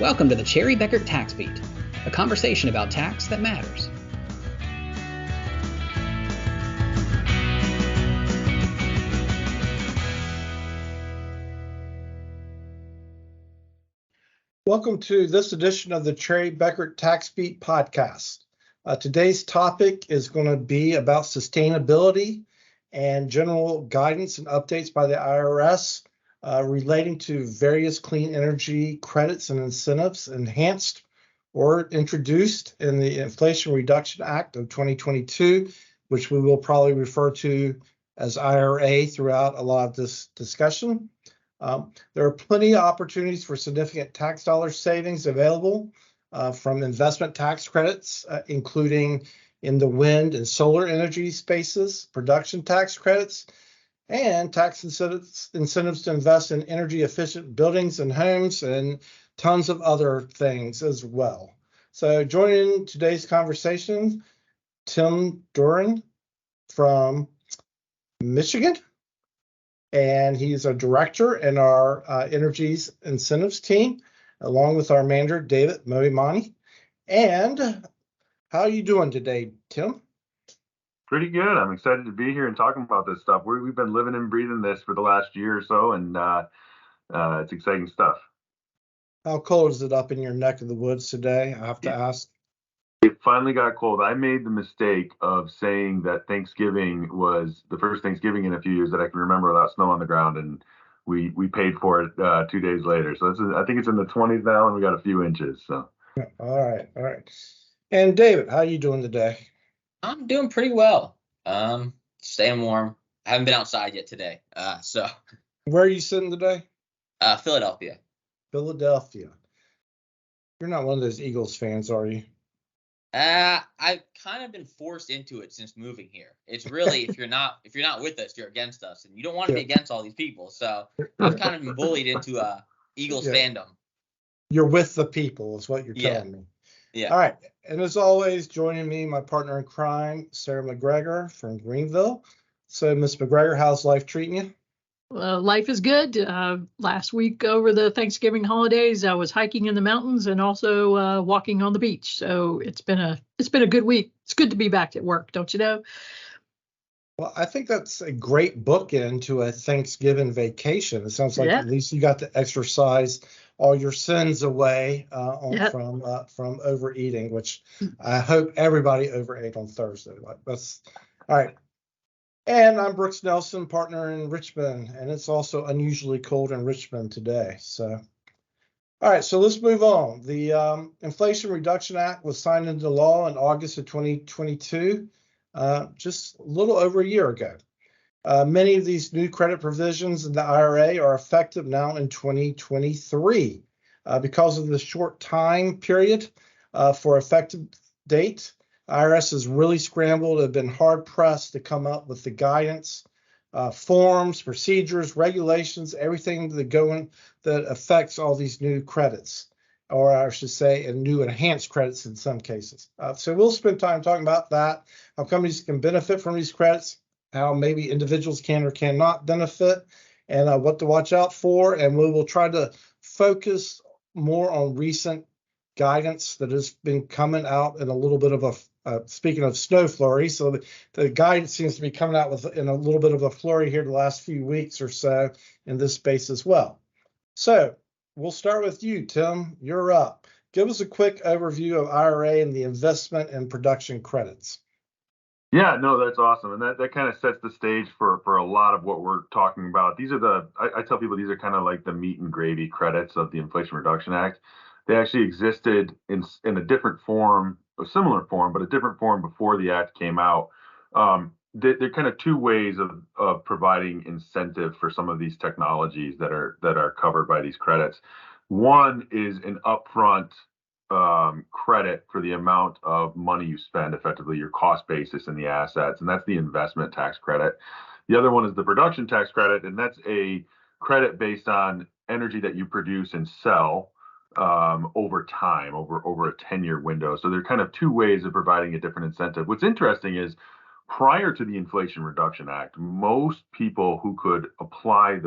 Welcome to the Bekaert Tax Beat, a conversation about tax that matters. Welcome to this edition of the Bekaert Tax Beat podcast. Today's topic is going to be about sustainability and general guidance and updates by the IRS relating to various clean energy credits and incentives enhanced or introduced in the Inflation Reduction Act of 2022, which we will probably refer to as IRA throughout a lot of this discussion. There are plenty of opportunities for significant tax dollar savings available from investment tax credits, including in the wind and solar energy spaces, production tax credits, and tax incentives to invest in energy efficient buildings and homes, and tons of other things as well. So joining today's conversation, Tim Doran from Michigan. And he's a director in our Energies Incentives team, along with our manager, David Mohimani. And how are you doing today, Tim? Pretty good. I'm excited to be here and talking about this stuff. We've been living and breathing this for the last year or so, and it's exciting stuff. How cold is it up in your neck of the woods today? I have to ask. It finally got cold. I made the mistake of saying that Thanksgiving was the first Thanksgiving in a few years that I can remember without snow on the ground, and we paid for it 2 days later. So I think it's in the 20s now, and we got a few inches. So. All right. And David, how are you doing today? I'm doing pretty well. Staying warm. I haven't been outside yet today. So. Where are you sitting today? Philadelphia. Philadelphia. You're not one of those Eagles fans, are you? I've kind of been forced into it since moving here. It's really if you're not with us, you're against us, and you don't want to be against all these people. So I've kind of been bullied into Eagles fandom. You're with the people, is what you're telling me. Yeah. All right. And as always, joining me, my partner in crime, Sarah McGregor from Greenville. So, Miss McGregor, how's life treating you? Life is good. Last week over the Thanksgiving holidays, I was hiking in the mountains and also walking on the beach. So it's been a good week. It's good to be back at work, don't you know? Well, I think that's a great bookend to a Thanksgiving vacation. It sounds like at least you got to exercise all your sins away from overeating, which I hope everybody overate on Thursday. That's all right. And I'm Brooks Nelson, partner in Richmond, and it's also unusually cold in Richmond today. So, all right, so let's move on. The Inflation Reduction Act was signed into law in August of 2022, just a little over a year ago. Many of these new credit provisions in the IRA are effective now in 2023. Because of the short time period for effective date, IRS has really scrambled, have been hard pressed to come up with the guidance, forms, procedures, regulations, everything that affects all these new credits, or I should say, and new enhanced credits in some cases. So we'll spend time talking about that, how companies can benefit from these credits, how maybe individuals can or cannot benefit, and what to watch out for. And we will try to focus more on recent guidance that has been coming out in a little bit of a speaking of snow flurry, so the guidance seems to be coming out in a little bit of a flurry here the last few weeks or so in this space as well. So we'll start with you, Tim. You're up. Give us a quick overview of IRA and the investment and production credits. Yeah, no, that's awesome. And that kind of sets the stage for a lot of what we're talking about. These are I tell people these are kind of like the meat and gravy credits of the Inflation Reduction Act. They actually existed in a different form, a similar form, but a different form before the act came out. They're kind of two ways of providing incentive for some of these technologies that are covered by these credits. One is an upfront credit for the amount of money you spend, effectively your cost basis in the assets, and that's the investment tax credit. The other one is the production tax credit, and that's a credit based on energy that you produce and sell over time, over a 10-year window. So there are kind of two ways of providing a different incentive. What's interesting is prior to the Inflation Reduction Act, most people who could apply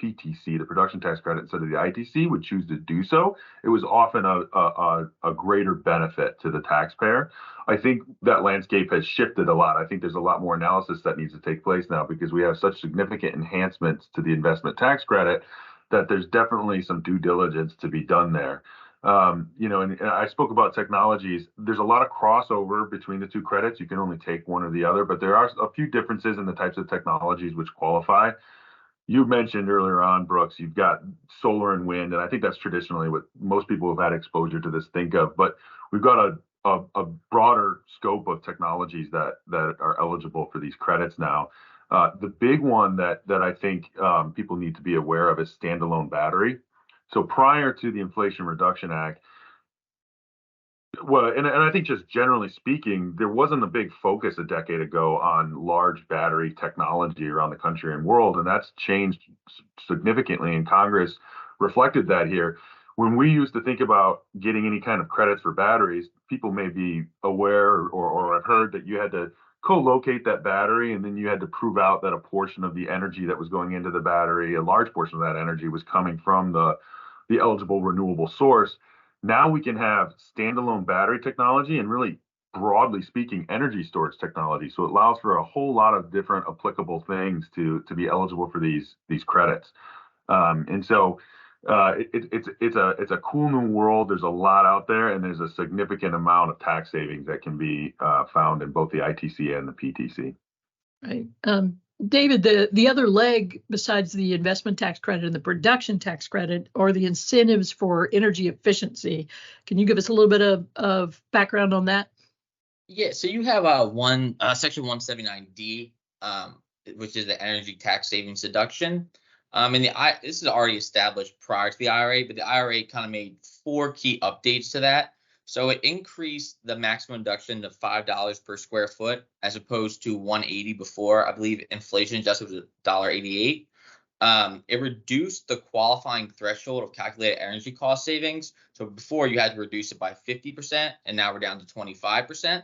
PTC, the production tax credit, instead of the ITC would choose to do so, it was often a greater benefit to the taxpayer. I think that landscape has shifted a lot. I think there's a lot more analysis that needs to take place now because we have such significant enhancements to the investment tax credit that there's definitely some due diligence to be done there. And I spoke about technologies. There's a lot of crossover between the two credits. You can only take one or the other, but there are a few differences in the types of technologies which qualify. You mentioned earlier on, Brooks, you've got solar and wind, and I think that's traditionally what most people who've had exposure to this think of. But we've got a broader scope of technologies that are eligible for these credits now. The big one that I think people need to be aware of is standalone battery. So prior to the Inflation Reduction Act, well, and I think just generally speaking, there wasn't a big focus a decade ago on large battery technology around the country and world, and that's changed significantly, and Congress reflected that here. When we used to think about getting any kind of credits for batteries, people may be aware or have heard that you had to co-locate that battery, and then you had to prove out that a portion of the energy that was going into the battery, a large portion of that energy, was coming from the eligible renewable source. Now we can have standalone battery technology and, really broadly speaking, energy storage technology. So it allows for a whole lot of different applicable things to be eligible for these credits. It's a cool new world. There's a lot out there, and there's a significant amount of tax savings that can be found in both the ITC and the PTC. Right. David, the other leg besides the investment tax credit and the production tax credit are the incentives for energy efficiency. Can you give us a little bit of background on that? Yeah, so you have Section 179D, which is the energy tax savings deduction. This is already established prior to the IRA, but the IRA kind of made 4 key updates to that. So it increased the maximum deduction to $5 per square foot as opposed to $1.80 before. I believe inflation adjusted was $1.88. It reduced the qualifying threshold of calculated energy cost savings. So before you had to reduce it by 50%, and now we're down to 25%.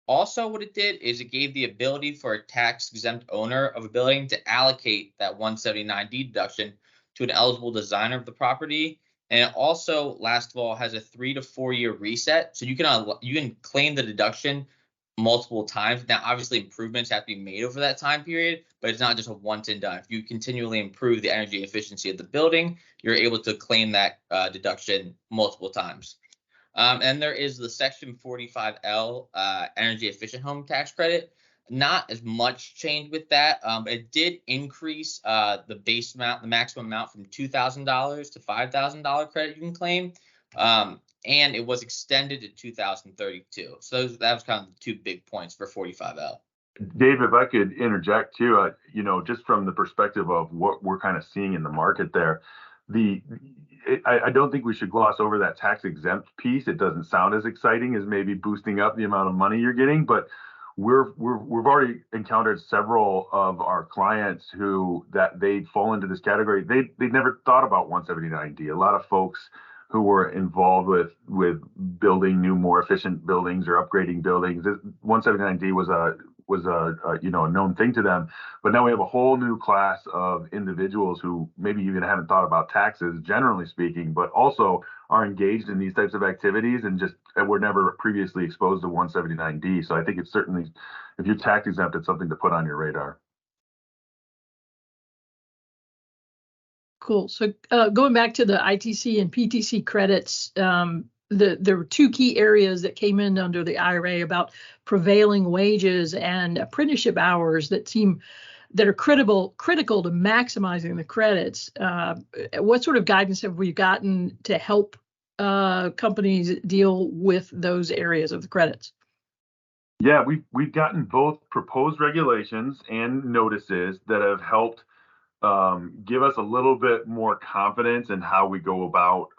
Also, what it did is it gave the ability for a tax-exempt owner of a building to allocate that 179D deduction to an eligible designer of the property. And it also, last of all, has a 3 to 4 year reset. So you can claim the deduction multiple times. Now, obviously, improvements have to be made over that time period, but it's not just a once and done. If you continually improve the energy efficiency of the building, you're able to claim that deduction multiple times. And there is the Section 45L energy efficient home tax credit. Not as much change with that. It did increase the base amount, the maximum amount, from $2,000 to $5,000 credit you can claim. And it was extended to 2032. So that was kind of the 2 big points for 45L. Dave, if I could interject too, just from the perspective of what we're kind of seeing in the market there, I don't think we should gloss over that tax exempt piece. It doesn't sound as exciting as maybe boosting up the amount of money you're getting, but we've already encountered several of our clients that they fall into this category. They never thought about 179D. A lot of folks who were involved with building new, more efficient buildings or upgrading buildings, 179D was a known thing to them. But now we have a whole new class of individuals who maybe even haven't thought about taxes, generally speaking, but also are engaged in these types of activities and just were never previously exposed to 179D. So I think it's certainly, if you're tax exempt, it's something to put on your radar. Cool. So going back to the ITC and PTC credits, there were 2 key areas that came in under the IRA about prevailing wages and apprenticeship hours that are critical to maximizing the credits. What sort of guidance have we gotten to help companies deal with those areas of the credits? Yeah, we've gotten both proposed regulations and notices that have helped give us a little bit more confidence in how we go about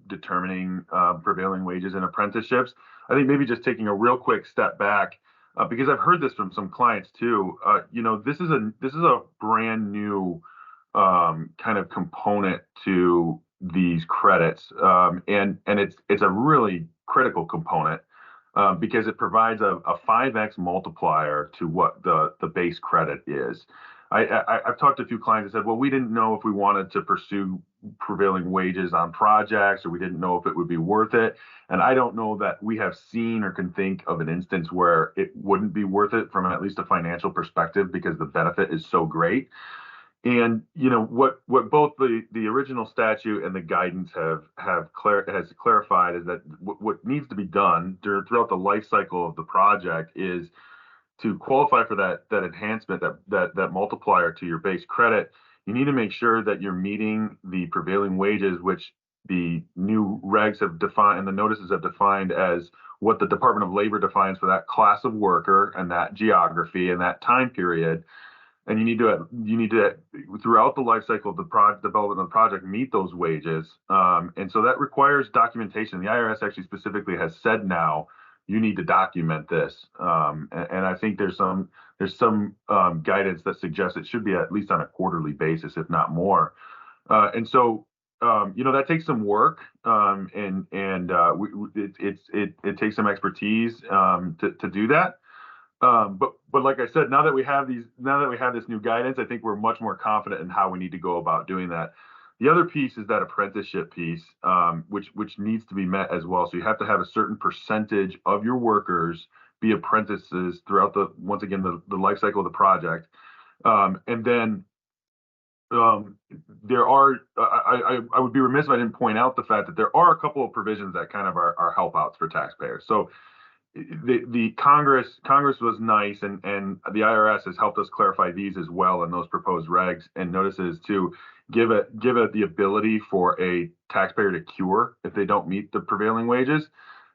determining prevailing wages and apprenticeships. I think maybe just taking a real quick step back, because I've heard this from some clients too. This is a brand new kind of component to these credits, and it's a really critical component because it provides a 5x multiplier to what the base credit is. I've talked to a few clients that said, well, we didn't know if we wanted to pursue prevailing wages on projects, or we didn't know if it would be worth it. And I don't know that we have seen or can think of an instance where it wouldn't be worth it from at least a financial perspective, because the benefit is so great. And what both the original statute and the guidance has clarified is that what needs to be done throughout the life cycle of the project is to qualify for that enhancement, that multiplier to your base credit. You need to make sure that you're meeting the prevailing wages, which the new regs have defined and the notices have defined as what the Department of Labor defines for that class of worker and that geography and that time period. And you need to throughout the life cycle of the development of the project, meet those wages. And so that requires documentation. The IRS actually specifically has said now you need to document this. And I think there's some guidance that suggests it should be at least on a quarterly basis, if not more. And so that takes some work, and it takes some expertise to do that. But like I said, now that we have this new guidance, I think we're much more confident in how we need to go about doing that. The other piece is that apprenticeship piece, which needs to be met as well. So you have to have a certain percentage of your workers be apprentices throughout the life cycle of the project. And then there are, I would be remiss if I didn't point out the fact that there are a couple of provisions that kind of are help outs for taxpayers. So the Congress was nice, and the IRS has helped us clarify these as well in those proposed regs and notices to give it the ability for a taxpayer to cure if they don't meet the prevailing wages.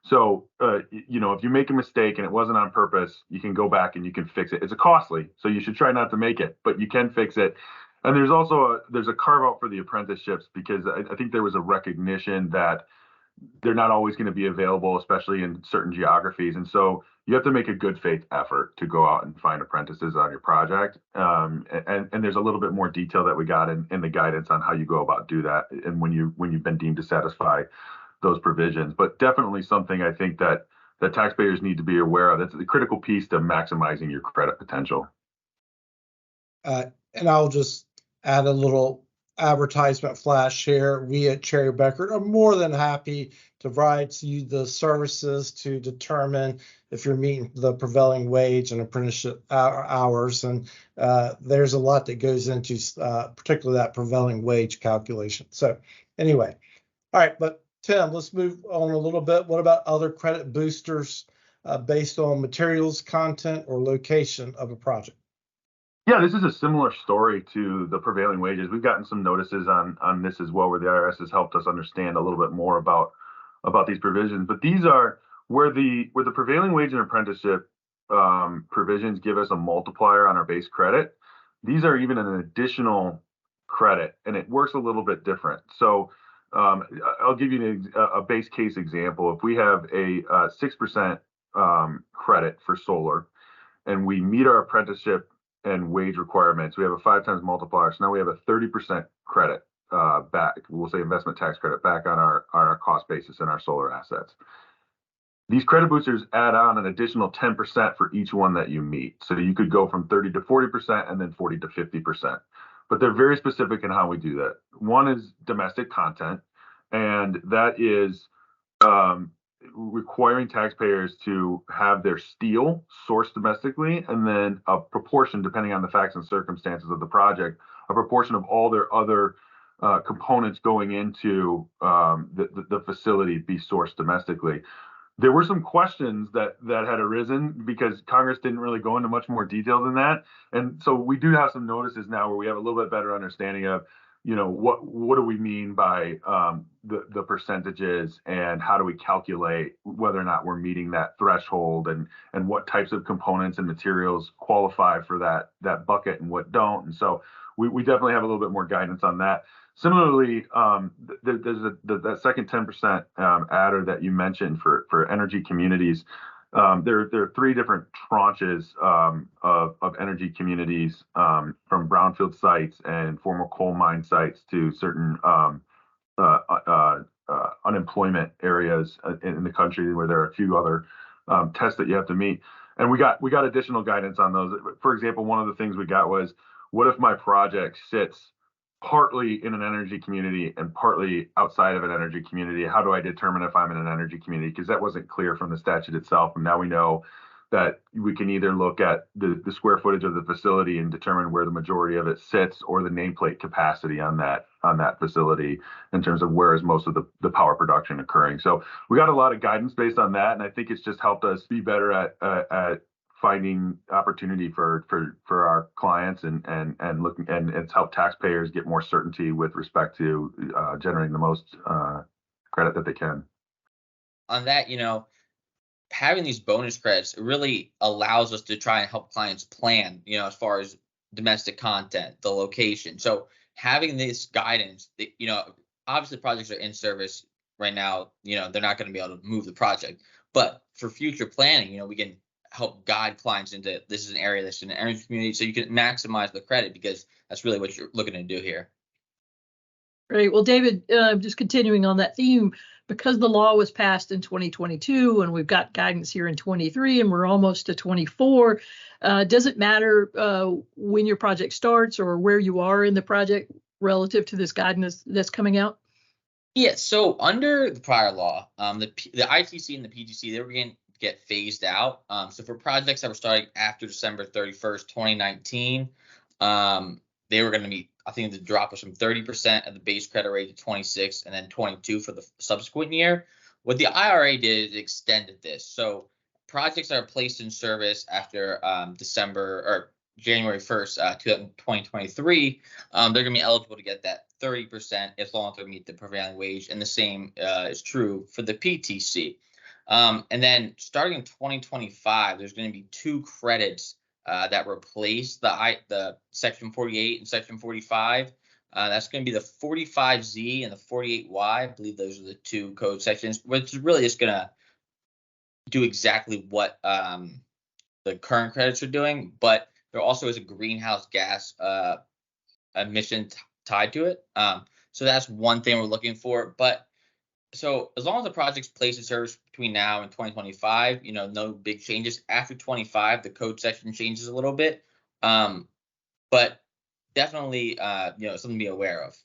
So if you make a mistake and it wasn't on purpose, you can go back and you can fix it. It's costly, so you should try not to make it, but you can fix it. And there's also a carve out for the apprenticeships, because I think there was a recognition that they're not always going to be available, especially in certain geographies. And so you have to make a good faith effort to go out and find apprentices on your project. And there's a little bit more detail that we got in the guidance on how you go about do that, and when you've been deemed to satisfy those provisions. But definitely something I think that taxpayers need to be aware of. That's the critical piece to maximizing your credit potential. And I'll just add a little advertisement flash here. We at Cherry Bekaert are more than happy to provide you the services to determine if you're meeting the prevailing wage and apprenticeship hours. And there's a lot that goes into particularly that prevailing wage calculation. So anyway, all right, but Tim, let's move on a little bit. What about other credit boosters based on materials, content, or location of a project? Yeah, this is a similar story to the prevailing wages. We've gotten some notices on this as well, where the IRS has helped us understand a little bit more about these provisions. But these are where the prevailing wage and apprenticeship provisions give us a multiplier on our base credit. These are even an additional credit, and it works a little bit different. So I'll give you a base case example. If we have a 6% credit for solar, and we meet our apprenticeship and wage requirements, we have a 5 times multiplier. So now we have a 30% credit back. We'll say investment tax credit back on our cost basis in our solar assets. These credit boosters add on an additional 10% for each one that you meet. So you could go from 30 to 40% and then 40 to 50%. But they're very specific in how we do that. One is domestic content, and that is requiring taxpayers to have their steel sourced domestically, and then a proportion, depending on the facts and circumstances of the project, a proportion of all their other components going into the facility be sourced domestically. There were some questions that had arisen because Congress didn't really go into much more detail than that. And so we do have some notices now where we have a little bit better understanding of, what do we mean by the percentages, and how do we calculate whether or not we're meeting that threshold, and what types of components and materials qualify for that bucket and what don't. And so we definitely have a little bit more guidance on that. Similarly, there's that second 10% adder that you mentioned for energy communities. There are 3 different tranches of energy communities, from brownfield sites and former coal mine sites to certain unemployment areas in the country where there are a few other tests that you have to meet. And we got additional guidance on those. For example, one of the things we got was what if my project sits partly in an energy community and partly outside of an energy community? How do I determine if I'm in an energy community? Because that wasn't clear from the statute itself. And now we know that we can either look at the square footage of the facility and determine where the majority of it sits, or the nameplate capacity on that facility in terms of where is most of the power production occurring. So we got a lot of guidance based on that, and I think it's just helped us be better at finding opportunity for our clients and looking, and it's helped taxpayers get more certainty with respect to generating the most credit that they can. On that, having these bonus credits really allows us to try and help clients plan, as far as domestic content, the location. So having this guidance, obviously projects are in service right now, they're not going to be able to move the project, but for future planning, we can help guide clients into, this is an area that's in an energy community, so you can maximize the credit, because that's really what you're looking to do here. Right. Well, David, just continuing on that theme, because the law was passed in 2022 and we've got guidance here in 23 and we're almost to 24, does it matter when your project starts or where you are in the project relative to this guidance that's coming out? Yeah. So under the prior law, the ITC and the PTC, they were going to get phased out. So for projects that were starting after December 31st, 2019, they were going to be, I think the drop was from 30% of the base credit rate to 26 and then 22 for the subsequent year. What the IRA did is extended this. So projects that are placed in service after December or January 1st, 2023, they're going to be eligible to get that 30% as long as they meet the prevailing wage. And the same is true for the PTC. And then starting in 2025, there's going to be 2 credits that replace the Section 48 and Section 45. That's going to be the 45Z and the 48Y. I believe those are the 2 code sections, which is really just going to do exactly what the current credits are doing, but there also is a greenhouse gas emission tied to it. So that's one thing we're looking for. But so as long as the project's placed in service between now and 2025, no big changes. After 25, the code section changes a little bit, but definitely, something to be aware of.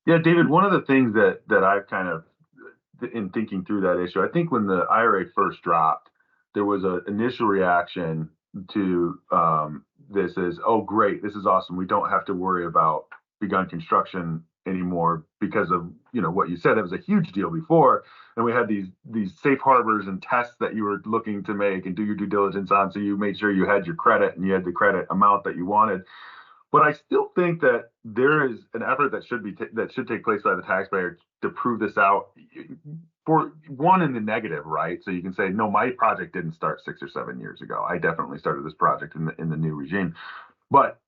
Yeah, David, one of the things that I've kind of, in thinking through that issue, I think when the IRA first dropped, there was an initial reaction to this as, oh, great, this is awesome. We don't have to worry about begun construction anymore because of what you said. It was a huge deal before, and we had these safe harbors and tests that you were looking to make and do your due diligence on, so you made sure you had your credit and you had the credit amount that you wanted. But I still think that there is an effort that should take place by the taxpayer to prove this out, for one, in the negative, right? So you can say, no, my project didn't start 6 or 7 years ago. I definitely started this project in the new regime. But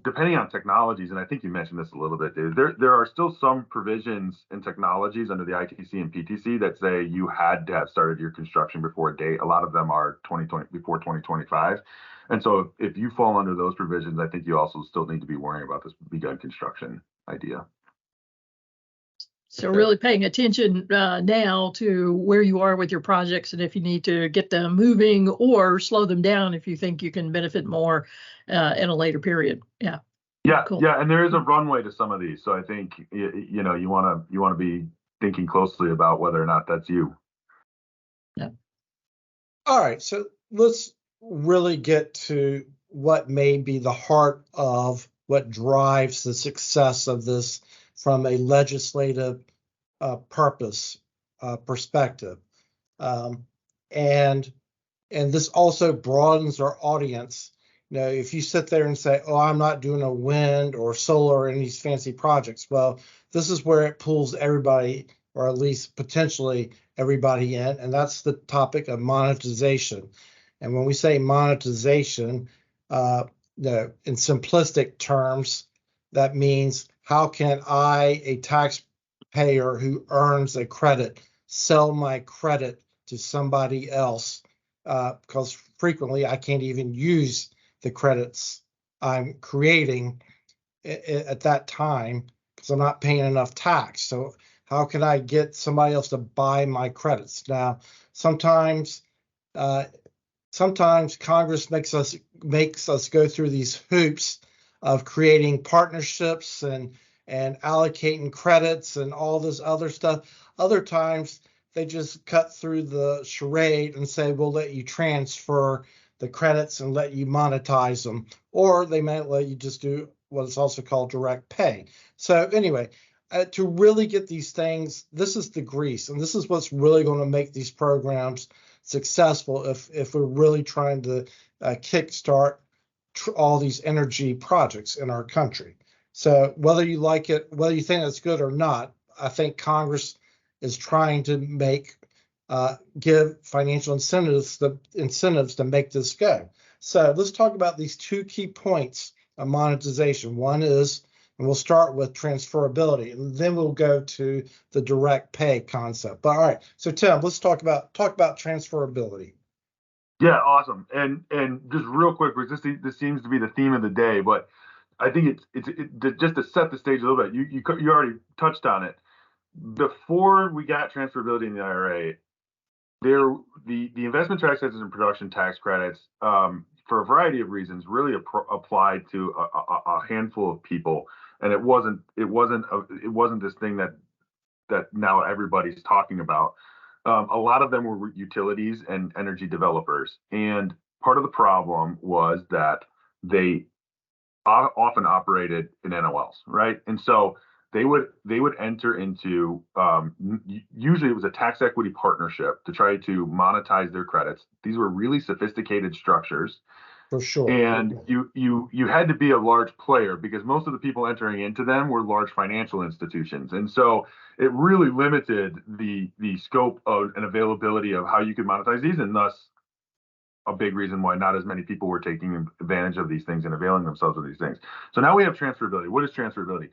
depending on technologies, and I think you mentioned this a little bit, David, there are still some provisions and technologies under the ITC and PTC that say you had to have started your construction before a date. A lot of them are before 2025. And so if you fall under those provisions, I think you also still need to be worrying about this begun construction idea. So really paying attention now to where you are with your projects, and if you need to get them moving or slow them down if you think you can benefit more in a later period. Yeah, cool. Yeah, and there is a runway to some of these, so I think you want to be thinking closely about whether or not that's you. Yeah. All right, so let's really get to what may be the heart of what drives the success of this from a legislative perspective. And this also broadens our audience. If you sit there and say, oh, I'm not doing a wind or solar or any of these fancy projects, well, this is where it pulls everybody, or at least potentially everybody in, and that's the topic of monetization. And when we say monetization, in simplistic terms, that means, how can I, a taxpayer who earns a credit, sell my credit to somebody else? Because frequently I can't even use the credits I'm creating at that time because I'm not paying enough tax. So how can I get somebody else to buy my credits? Now, sometimes sometimes Congress makes us go through these hoops of creating partnerships and allocating credits and all this other stuff. Other times they just cut through the charade and say, we'll let you transfer the credits and let you monetize them, or they might let you just do what is also called direct pay. So anyway, to really get these things, this is the grease, and this is what's really going to make these programs successful if we're really trying to kickstart all these energy projects in our country. So whether you like it, whether you think it's good or not, I think Congress is trying to give financial incentives to make this go. So let's talk about these two key points of monetization. One is, and we'll start with transferability, and then we'll go to the direct pay concept. But all right, so Tim, let's talk about transferability. Yeah, awesome. And just real quick, because this seems to be the theme of the day, but I think it's just to set the stage a little bit. You already touched on it. Before we got transferability in the IRA, the investment tax credits and production tax credits, for a variety of reasons, really applied to a handful of people, and it wasn't this thing that now everybody's talking about. A lot of them were utilities and energy developers, and part of the problem was that they often operated in NOLs, right? And so they would enter into usually it was a tax equity partnership to try to monetize their credits. These were really sophisticated structures. For sure. And you had to be a large player because most of the people entering into them were large financial institutions. And so it really limited the scope of and availability of how you could monetize these, and thus a big reason why not as many people were taking advantage of these things and availing themselves of these things. So now we have transferability. What is transferability?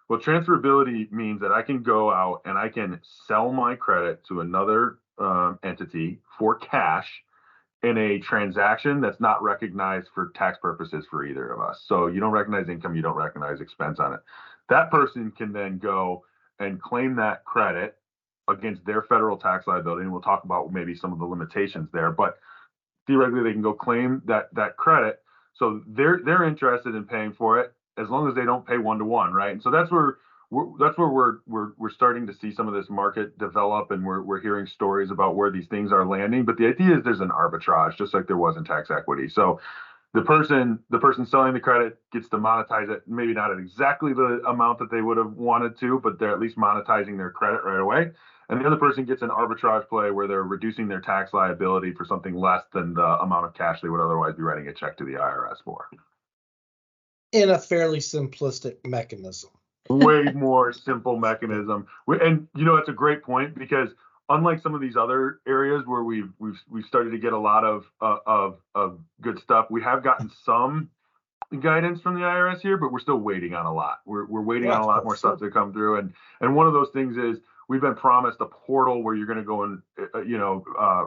Well, transferability means that I can go out and I can sell my credit to another entity for cash in a transaction that's not recognized for tax purposes for either of us. So you don't recognize income, you don't recognize expense on it. That person can then go and claim that credit against their federal tax liability, and we'll talk about maybe some of the limitations there, but theoretically they can go claim that credit. So they're interested in paying for it as long as they don't pay one-to-one, right? And so that's where we're starting to see some of this market develop, and we're hearing stories about where these things are landing. But the idea is there's an arbitrage, just like there was in tax equity. So the person selling the credit gets to monetize it, maybe not at exactly the amount that they would have wanted to, but they're at least monetizing their credit right away. And the other person gets an arbitrage play where they're reducing their tax liability for something less than the amount of cash they would otherwise be writing a check to the IRS for. In a fairly simplistic mechanism. Way more simple mechanism. And it's a great point, because unlike some of these other areas where we've started to get a lot of good stuff, we have gotten some guidance from the IRS here, but we're still waiting on a lot. We're waiting on a lot more stuff to come through. And one of those things is we've been promised a portal where you're going to go and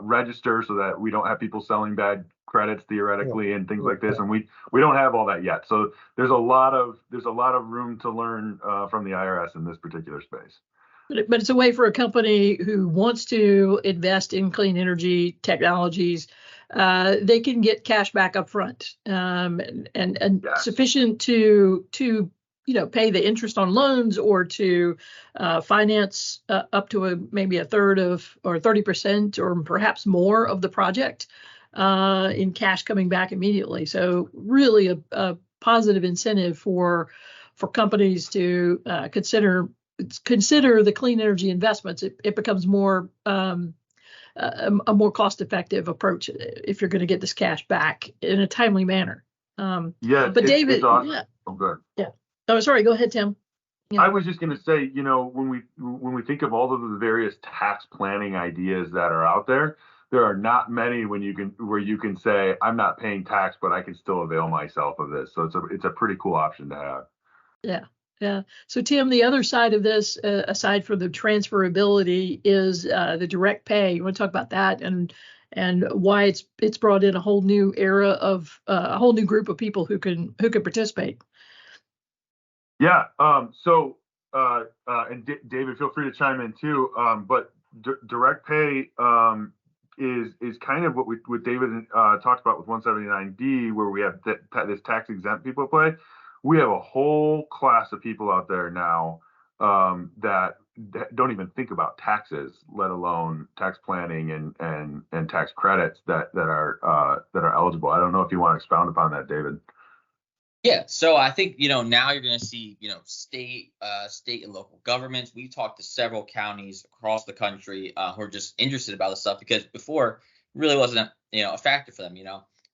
register so that we don't have people selling bad credits theoretically and things like this, and we don't have all that yet. So there's a lot of room to learn from the IRS in this particular space. But it's a way for a company who wants to invest in clean energy technologies. They can get cash back up front, and yes, sufficient to pay the interest on loans, or to finance up to maybe a third of, or 30% or perhaps more of the project in cash coming back immediately. So really a positive incentive for companies to consider the clean energy investments. It becomes more a more cost-effective approach if you're going to get this cash back in a timely manner. But David, awesome. Oh, good. Yeah. Oh, sorry. Go ahead, Tim. Yeah. I was just going to say, when we think of all of the various tax planning ideas that are out there, there are not many where you can say, I'm not paying tax, but I can still avail myself of this. So it's a pretty cool option to have. Yeah. Yeah. So Tim, the other side of this, aside from the transferability, is the direct pay. You want to talk about that and why it's brought in a whole new era of a whole new group of people who can participate. Yeah. And David, feel free to chime in too. But direct pay is kind of what David talked about with 179D, where we have this tax exempt people play. We have a whole class of people out there now that don't even think about taxes, let alone tax planning and tax credits that are eligible. I don't know if you want to expound upon that, David. Yeah, so I think now you're going to see state and local governments. We talked to several counties across the country who are just interested about this stuff, because before it really wasn't a factor for them,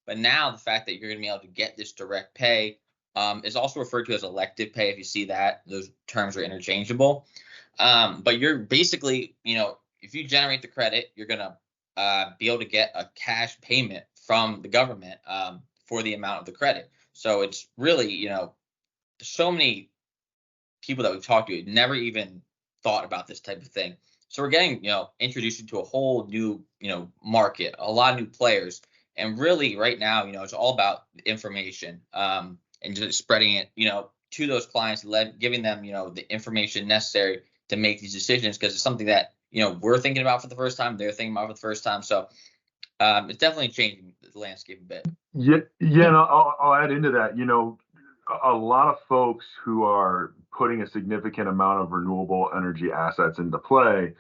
But now the fact that you're going to be able to get this direct pay is also referred to as elective pay. If you see that, those terms are interchangeable. But you're basically, if you generate the credit, you're going to be able to get a cash payment from the government for the amount of the credit. So it's really, so many people that we've talked to never even thought about this type of thing. So we're getting, introduced into a whole new, market, a lot of new players. And really right now, it's all about information and just spreading it, to those clients, giving them, the information necessary to make these decisions, because it's something that, we're thinking about for the first time. They're thinking about for the first time. So it's definitely changing the landscape a bit. Yeah, and I'll add into that. A lot of folks who are putting a significant amount of renewable energy assets into play,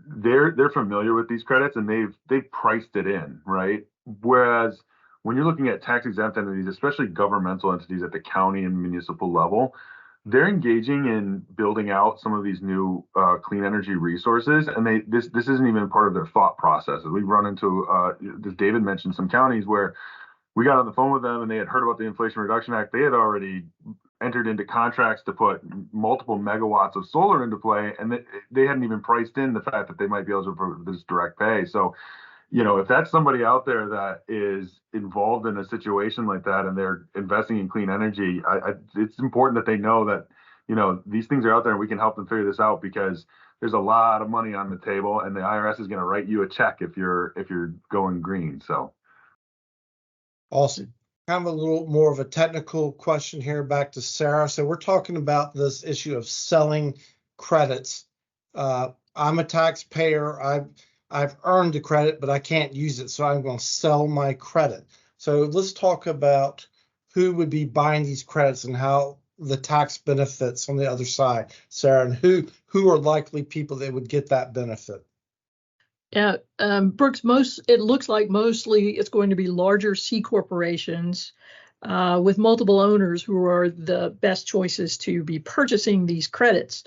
they're familiar with these credits and they've priced it in, right? Whereas when you're looking at tax exempt entities, especially governmental entities at the county and municipal level, they're engaging in building out some of these new clean energy resources, and this isn't even part of their thought process. We've run into, as David mentioned, some counties where we got on the phone with them and they had heard about the Inflation Reduction Act. They had already entered into contracts to put multiple megawatts of solar into play, and they hadn't even priced in the fact that they might be eligible for this direct pay. So, if that's somebody out there that is involved in a situation like that and they're investing in clean energy, it's important that they know that, these things are out there and we can help them figure this out, because there's a lot of money on the table and the IRS is going to write you a check if you're going green. So. Awesome. Kind of a little more of a technical question here, back to Sarah. So we're talking about this issue of selling credits. I'm a taxpayer. I've earned the credit, but I can't use it, so I'm going to sell my credit. So let's talk about who would be buying these credits and how the tax benefits on the other side, Sarah, and who are likely people that would get that benefit. Yeah, Brooks, it looks like mostly it's going to be larger C corporations with multiple owners who are the best choices to be purchasing these credits.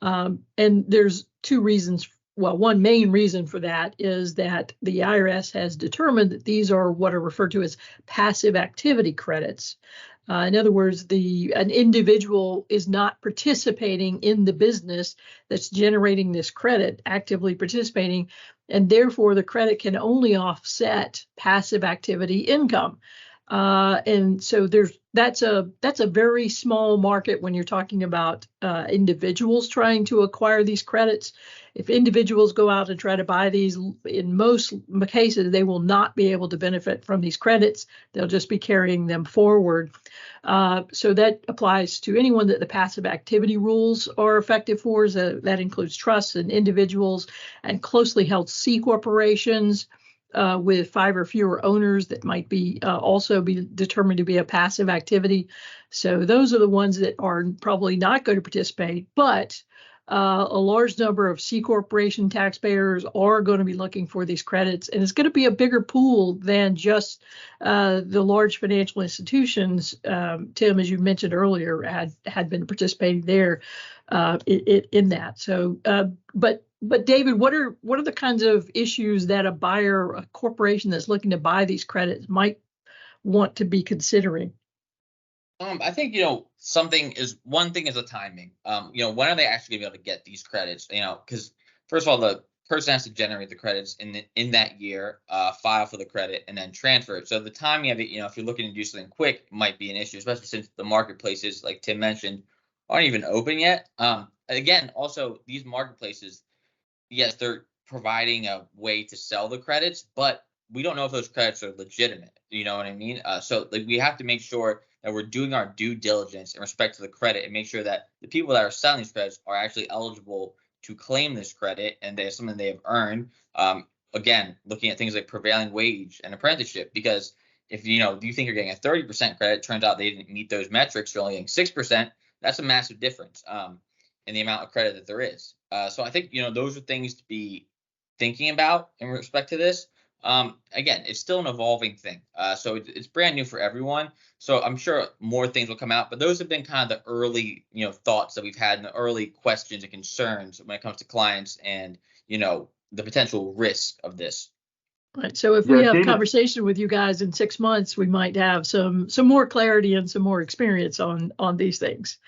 And there's two reasons. Well, one main reason for that is that the IRS has determined that these are what are referred to as passive activity credits. In other words, an individual is not participating in the business that's generating this credit, actively participating, and therefore the credit can only offset passive activity income. And so that's a very small market when you're talking about individuals trying to acquire these credits. If individuals go out and try to buy these, in most cases, they will not be able to benefit from these credits. They'll just be carrying them forward. So that applies to anyone that the passive activity rules are effective for. So that includes trusts and individuals and closely held C corporations with 5 or fewer owners that might be also be determined to be a passive activity. So those are the ones that are probably not going to participate, but a large number of C corporation taxpayers are going to be looking for these credits, and it's going to be a bigger pool than just the large financial institutions. Tim, as you mentioned earlier, had been participating there in that. So, but David, what are the kinds of issues that a corporation that's looking to buy these credits might want to be considering? I think, one thing is the timing. When are they actually going to be able to get these credits? Because first of all, the person has to generate the credits in that year, file for the credit, and then transfer it. So the timing of it, if you're looking to do something quick, might be an issue, especially since the marketplaces, like Tim mentioned, aren't even open yet. Again, also these marketplaces, yes, they're providing a way to sell the credits, but we don't know if those credits are legitimate. You know what I mean? So we have to make sure that we're doing our due diligence in respect to the credit and make sure that the people that are selling these credits are actually eligible to claim this credit and there's something they have earned. again, looking at things like prevailing wage and apprenticeship, because if you think you're getting a 30% credit, turns out they didn't meet those metrics, you're only getting 6%. That's a massive difference in the amount of credit that there is. So I think those are things to be thinking about in respect to this. Again, it's still an evolving thing. So it's brand new for everyone. So I'm sure more things will come out, but those have been kind of the early, thoughts that we've had and the early questions and concerns when it comes to clients and, the potential risk of this. Right. So if we have a conversation with you guys in 6 months, we might have some more clarity and some more experience on these things.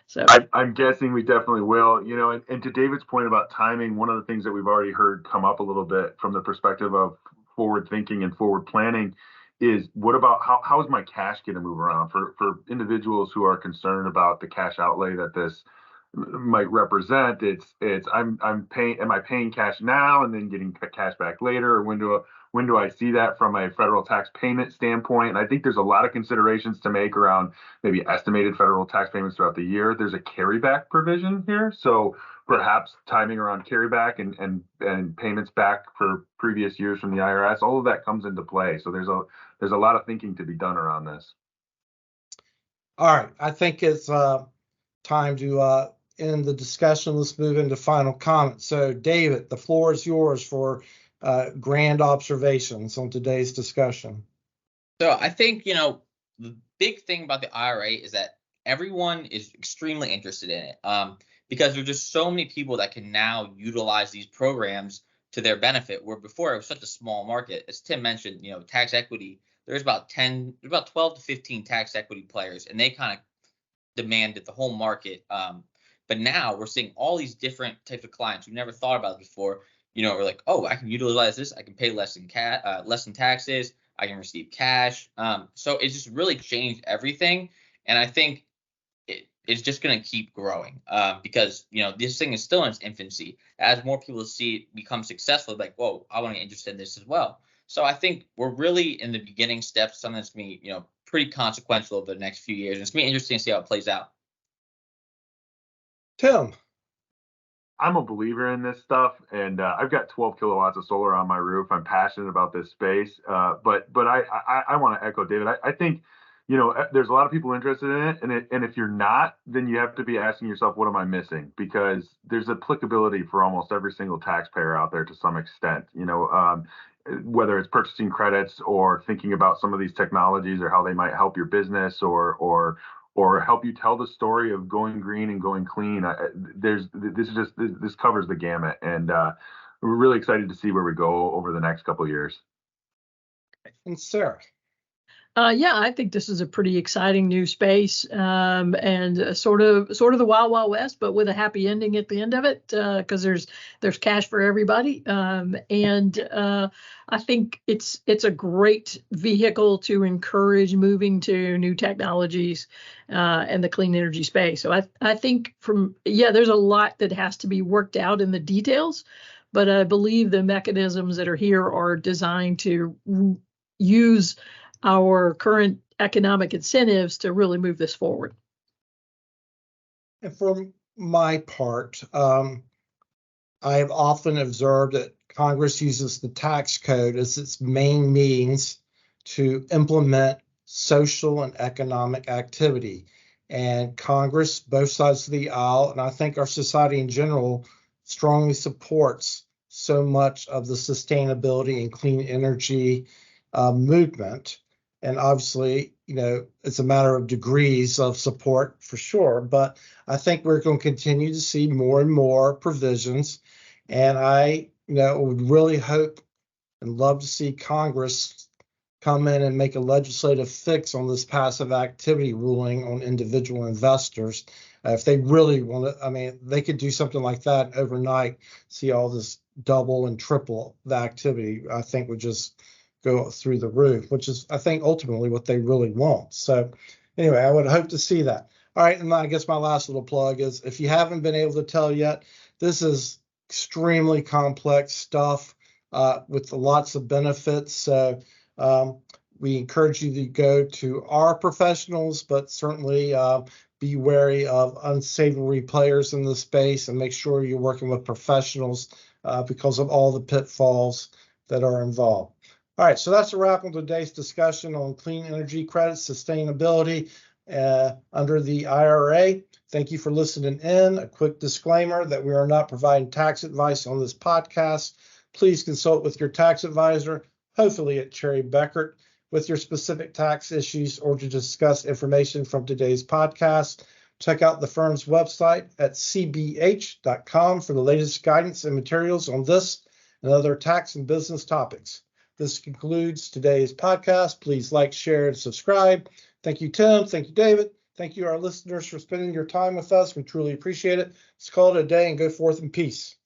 So I'm guessing we definitely will, and to David's point about timing, one of the things that we've already heard come up a little bit from the perspective of forward thinking and forward planning is, what about how is my cash going to move around for individuals who are concerned about the cash outlay that this might represent? Am I paying cash now and then getting cash back later, or when do I see that from a federal tax payment standpoint? And I think there's a lot of considerations to make around maybe estimated federal tax payments throughout the year. There's a carryback provision here, so perhaps timing around carryback and payments back for previous years from the IRS, all of that comes into play. So there's a lot of thinking to be done around this. All right, I think it's time to end the discussion. Let's move into final comments. So David, the floor is yours for grand observations on today's discussion. So I think, the big thing about the IRA is that everyone is extremely interested in it because there's just so many people that can now utilize these programs to their benefit, where before it was such a small market. As Tim mentioned, tax equity, there's about 12 to 15 tax equity players, and they kind of demanded the whole market. But now we're seeing all these different types of clients we never thought about before. We're like, oh, I can utilize this. I can pay less in taxes. I can receive cash. So it's just really changed everything. And I think it's just going to keep growing because, this thing is still in its infancy. As more people see it become successful, like, whoa, I want to get interested in this as well. So I think we're really in the beginning steps, something that's going to be, pretty consequential over the next few years. And it's going to be interesting to see how it plays out. Tim. I'm a believer in this stuff, and I've got 12 kilowatts of solar on my roof. I'm passionate about this space, but I want to echo David. I think, there's a lot of people interested in it, and if you're not, then you have to be asking yourself, what am I missing? Because there's applicability for almost every single taxpayer out there to some extent. Whether it's purchasing credits or thinking about some of these technologies or how they might help your business or help you tell the story of going green and going clean. This covers the gamut, and we're really excited to see where we go over the next couple of years. And Sarah. Yeah, I think this is a pretty exciting new space, and sort of the Wild Wild West, but with a happy ending at the end of it, because there's cash for everybody, and I think it's a great vehicle to encourage moving to new technologies and the clean energy space. So I think there's a lot that has to be worked out in the details, but I believe the mechanisms that are here are designed to use our current economic incentives to really move this forward. And for my part, I have often observed that Congress uses the tax code as its main means to implement social and economic activity. And Congress, both sides of the aisle, and I think our society in general, strongly supports so much of the sustainability and clean energy movement. And obviously, it's a matter of degrees of support for sure. But I think we're going to continue to see more and more provisions. And I, would really hope and love to see Congress come in and make a legislative fix on this passive activity ruling on individual investors. If they really want to, they could do something like that overnight, see all this double and triple the activity, I think would just go through the roof, which is, I think, ultimately what they really want. So anyway, I would hope to see that. All right, and I guess my last little plug is, if you haven't been able to tell yet, this is extremely complex stuff with lots of benefits. So we encourage you to go to our professionals, but certainly be wary of unsavory players in the space and make sure you're working with professionals because of all the pitfalls that are involved. All right, so that's a wrap on today's discussion on clean energy credits, sustainability under the IRA. Thank you for listening in. A quick disclaimer that we are not providing tax advice on this podcast. Please consult with your tax advisor, hopefully at Cherry Bekaert, with your specific tax issues or to discuss information from today's podcast. Check out the firm's website at cbh.com for the latest guidance and materials on this and other tax and business topics. This concludes today's podcast. Please like, share, and subscribe. Thank you, Tim. Thank you, David. Thank you, our listeners, for spending your time with us. We truly appreciate it. Let's call it a day and go forth in peace.